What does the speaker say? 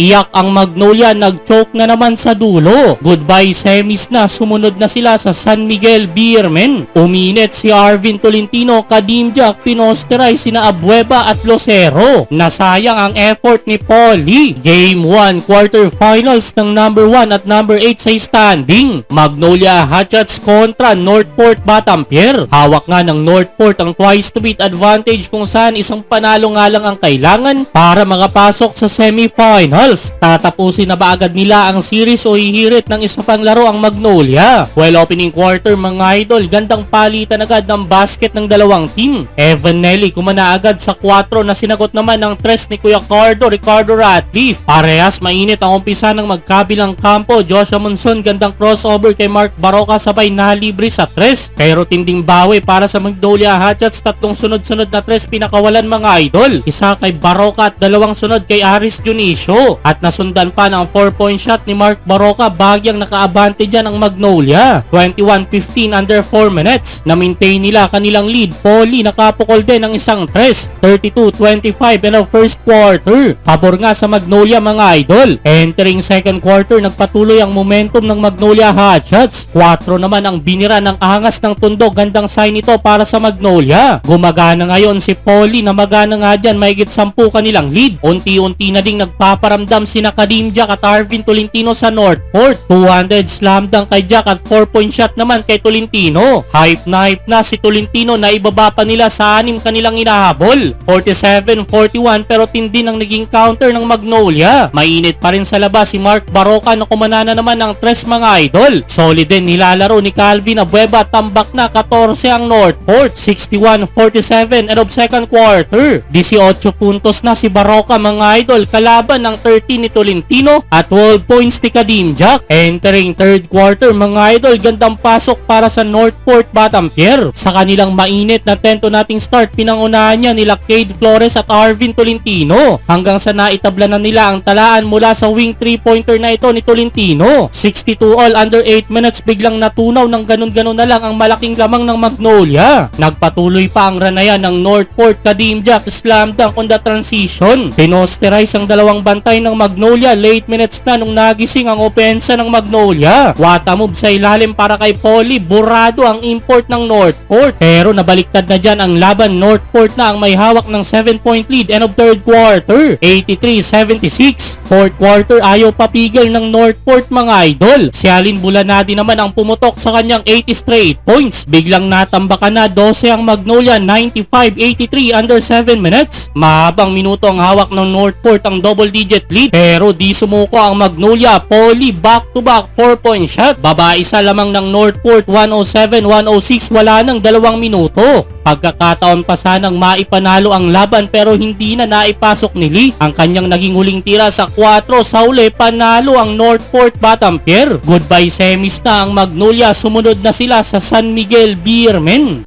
Iyak ang Magnolia, nag-choke na naman sa dulo. Goodbye semis na, sumunod na sila sa San Miguel Beermen. Uminit si Arvin Tolentino, Kadimjak, pinosterize sina Abueva at Lucero. Nasayang ang effort ni Paulie. Game 1 quarterfinals ng number 1 at number 8 sa standing. Magnolia Hatchets kontra Northport Batampier. Hawak nga ng Northport ang twice to beat advantage kung saan isang panalo nga lang ang kailangan para makapasok sa semifinals. Tatapusin na ba agad nila ang series o hihirit ng isa pang laro ang Magnolia? Well, opening quarter mga idol, gandang palitan agad ng basket ng dalawang team. Evan Nelly kumana agad sa 4 na sinagot naman ng 3 ni Kuya Ricardo Ratliff. Parehas mainit ang umpisa ng magkabilang kampo. Joshua Monson gandang crossover kay Mark Baroka, sabay nalibre sa 3. Pero tinding bawi para sa Magnolia Hatchets, tatlong sunod-sunod na 3 pinakawalan mga idol. Isa kay Baroka at dalawang sunod kay Aris Junicio. At nasundan pa ng 4-point shot ni Mark Baroka, bahagyang nakaabante dyan ang Magnolia. 21-15 under 4 minutes. Na-maintain nila kanilang lead. Paulie nakapukol din ng isang 3. 32-25 in the first quarter. Pabor nga sa Magnolia mga idol. Entering second quarter, nagpatuloy ang momentum ng Magnolia Hatchets. 4 naman ang binira ng angas ng tundog. Gandang sign ito para sa Magnolia. Gumagana ngayon si Paulie, na magana nga dyan mahigit 10 kanilang lead. Unti-unti na ding nagpaparamdam sina Kadimjak at Arvin Tolentino sa Northport. 200 slam dunk kay Jack at 4-point shot naman kay Tolentino. Hype na si Tolentino, na ibaba pa nila sa 6 kanilang inahabol. 47-41 pero tindi ang naging counter ng Magnolia. Mainit pa rin sa labas si Mark Baroka, na kumanana naman ng 3 mga idol. Solid din nilalaro ni Calvin Abueva, tambak na 14 ang Northport. 61-47 end of second quarter. 18 puntos na si Baroka mga idol, kalaban ng 13 ni Tolentino at 12 points ni Kadimjak. Entering third quarter mga idol, gandang pasok para sa Northport Batampier. Sa kanilang mainit na 10 to nothing start, pinangunahan niya nila Cade Flores at Arvin Tolentino hanggang sa naitabla na nila ang talaan mula sa wing 3-pointer na ito ni Tolentino. 62 all under 8 minutes, biglang natunaw ng ganun-ganun na lang ang malaking lamang ng Magnolia. Nagpatuloy pa ang ranayan ng Northport. Kadimjak slam dunk on the transition. Pinosterize ang dalawang bantay ng Magnolia. Late minutes na nung nagising ang opensa ng Magnolia. Wata move sa ilalim para kay Paulie. Burado ang import ng Northport. Pero nabaliktad na dyan ang laban. Northport na ang may hawak ng 7-point lead. End of third quarter. 83-76. Fourth quarter, ayaw papigil ng Northport mga idol. Si Alin Bulanadi naman ang pumutok sa kanyang 80 straight points. Biglang natambakan na 12 ang Magnolia. 95-83 under 7 minutes. Mahabang minuto ang hawak ng Northport ang double-digit lead. Pero di sumuko ang Magnolia. Paulie back-to-back 4-point shot. Babae sa lamang ng Northport. 107-106. Wala nang 2 minuto. Pagkakataon pa sanang maipanalo ang laban pero hindi na naipasok ni Lee. Ang kanyang naging huling tira sa 4 sa uli, panalo ang Northport Batampier. Goodbye semis na ang Magnolia. Sumunod na sila sa San Miguel Beermen.